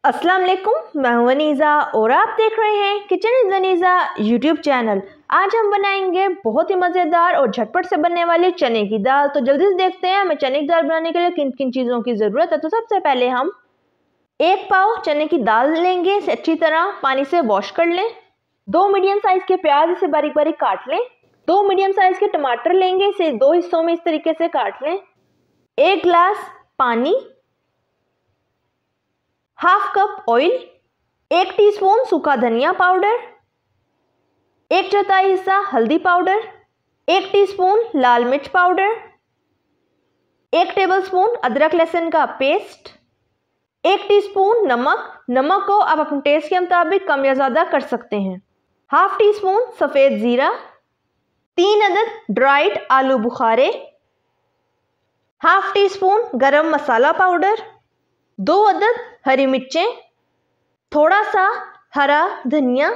अस्सलाम वालेकुम, मैं हूं वनीज़ा और आप देख रहे हैं kitchen with Vaneeza YouTube channel. आज हम बनाएंगे बहुत ही मज़ेदार और झटपट से बनने वाली चने की दाल। तो जल्दी से देखते हैं हमें चने की दाल बनाने के लिए किन किन चीज़ों की ज़रूरत है। तो सबसे पहले हम 1 पाव चने की दाल लेंगे, इसे अच्छी तरह पानी से वॉश कर लें। 2 मीडियम साइज़ के प्याज इसे बारीक बारीक काट लें। 2 मीडियम साइज़ के टमाटर लेंगे, इसे 2 हिस्सों में इस तरीके से काट लें। 1 गिलास पानी, हाफ कप ऑयल, 1 टीस्पून सूखा धनिया पाउडर, 1/4 हिस्सा हल्दी पाउडर, 1 टीस्पून लाल मिर्च पाउडर, 1 टेबलस्पून अदरक लहसुन का पेस्ट, 1 टीस्पून नमक। नमक को आप अपने टेस्ट के मुताबिक कम या ज़्यादा कर सकते हैं। हाफ टीस्पून सफ़ेद ज़ीरा, 3 अदद ड्राइड आलू बुखारे, हाफ टीस्पून गरम मसाला पाउडर, 2 अदद हरी मिर्चें, थोड़ा सा हरा धनिया,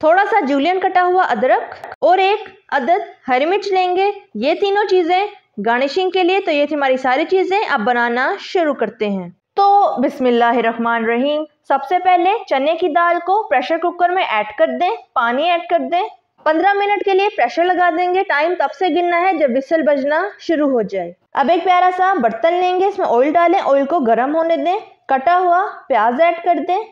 थोड़ा सा जूलियन कटा हुआ अदरक और 1 अदद हरी मिर्च लेंगे। ये तीनों चीज़ें गार्निशिंग के लिए। तो ये थी हमारी सारी चीज़ें। अब बनाना शुरू करते हैं। तो बिस्मिल्लाहिर्रहमानिर्रहीम। सबसे पहले चने की दाल को प्रेशर कुकर में ऐड कर दें, पानी ऐड कर दें। 15 मिनट के लिए प्रेशर लगा देंगे। टाइम तब से गिनना है जब विसल बजना शुरू हो जाए। अब एक प्यारा सा बर्तन लेंगे, इसमें ऑयल डालें, ऑयल को गर्म होने दें। कटा हुआ प्याज ऐड कर दें।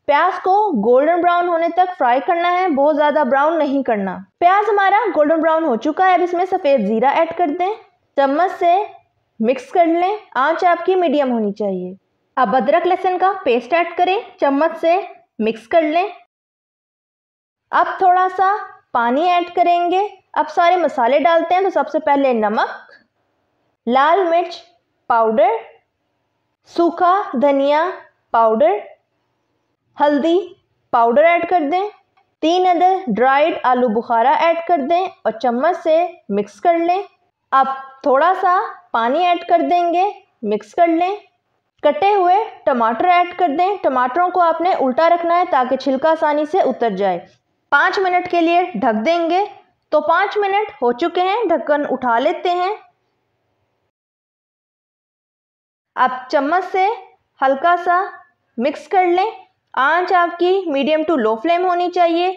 प्याज को गोल्डन ब्राउन होने तक फ्राई करना है, बहुत ज़्यादा ब्राउन नहीं करना। प्याज हमारा गोल्डन ब्राउन हो चुका है। अब इसमें सफ़ेद ज़ीरा ऐड कर दें, चम्मच से मिक्स कर लें। आंच आपकी मीडियम होनी चाहिए। अब अदरक लहसुन का पेस्ट ऐड करें, चम्मच से मिक्स कर लें। अब थोड़ा सा पानी ऐड करेंगे। अब सारे मसाले डालते हैं। तो सबसे पहले नमक, लाल मिर्च पाउडर, सूखा धनिया पाउडर, हल्दी पाउडर ऐड कर दें। 3 अदद ड्राइड आलू बुखारा ऐड कर दें और चम्मच से मिक्स कर लें। अब थोड़ा सा पानी ऐड कर देंगे, मिक्स कर लें। कटे हुए टमाटर ऐड कर दें। टमाटरों को आपने उल्टा रखना है ताकि छिलका आसानी से उतर जाए। 5 मिनट के लिए ढक देंगे। तो 5 मिनट हो चुके हैं, ढक्कन उठा लेते हैं। अब चम्मच से हल्का सा मिक्स कर लें। आंच आपकी मीडियम टू लो फ्लेम होनी चाहिए।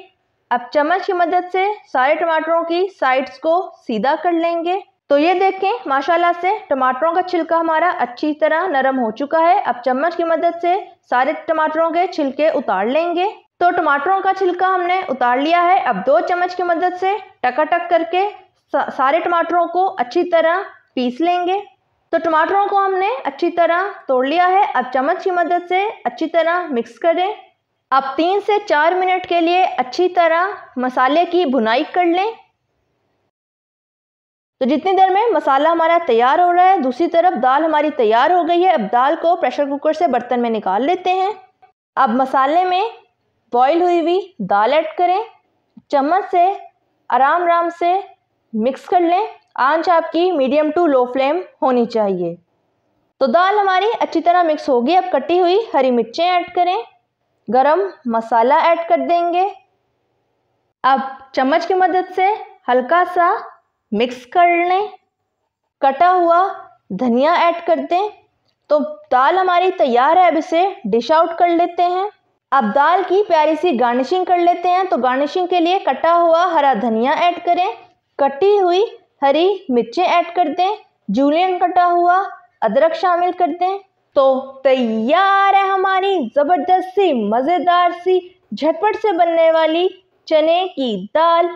अब चम्मच की मदद से सारे टमाटरों की साइड्स को सीधा कर लेंगे। तो ये देखें माशाल्लाह से टमाटरों का छिलका हमारा अच्छी तरह नरम हो चुका है। अब चम्मच की मदद से सारे टमाटरों के छिलके उतार लेंगे। तो टमाटरों का छिलका हमने उतार लिया है। अब 2 चम्मच की मदद से टकाटक करके सारे टमाटरों को अच्छी तरह पीस लेंगे। तो टमाटरों को हमने अच्छी तरह तोड़ लिया है। अब चम्मच की मदद से अच्छी तरह मिक्स करें। अब 3 से 4 मिनट के लिए अच्छी तरह मसाले की भुनाई कर लें। तो जितनी देर में मसाला हमारा तैयार हो रहा है, दूसरी तरफ दाल हमारी तैयार हो गई है। अब दाल को प्रेशर कुकर से बर्तन में निकाल लेते हैं। अब मसाले में बॉईल हुई हुई दाल ऐड करें, चम्मच से आराम से मिक्स कर लें। आंच आपकी मीडियम टू लो फ्लेम होनी चाहिए। तो दाल हमारी अच्छी तरह मिक्स होगी। अब कटी हुई हरी मिर्चें ऐड करें, गरम मसाला ऐड कर देंगे। अब चम्मच की मदद से हल्का सा मिक्स कर लें। कटा हुआ धनिया ऐड कर दें। तो दाल हमारी तैयार है। अब इसे डिश आउट कर लेते हैं। अब दाल की प्यारी सी गार्निशिंग कर लेते हैं। तो गार्निशिंग के लिए कटा हुआ हरा धनिया ऐड करें, कटी हुई हरी मिर्चें ऐड कर दें, जूलियन कटा हुआ अदरक शामिल कर दें। तो तैयार है हमारी ज़बरदस्त सी मज़ेदार सी झटपट से बनने वाली चने की दाल।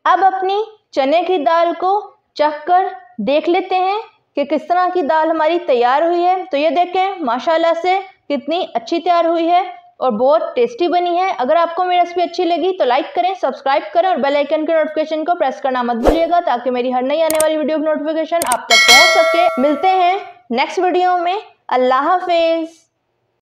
अब अपनी चने की दाल को चख कर देख लेते हैं कि किस तरह की दाल हमारी तैयार हुई है। तो ये देखें माशाल्लाह से कितनी अच्छी तैयार हुई है और बहुत टेस्टी बनी है। अगर आपको मेरी रेसिपी अच्छी लगी तो लाइक करें, सब्सक्राइब करें और बेल आइकन के नोटिफिकेशन को प्रेस करना मत भूलिएगा ताकि मेरी हर नई आने वाली वीडियो की नोटिफिकेशन आप तक पहुंच सके। मिलते हैं नेक्स्ट वीडियो में। अल्लाह हाफिज़।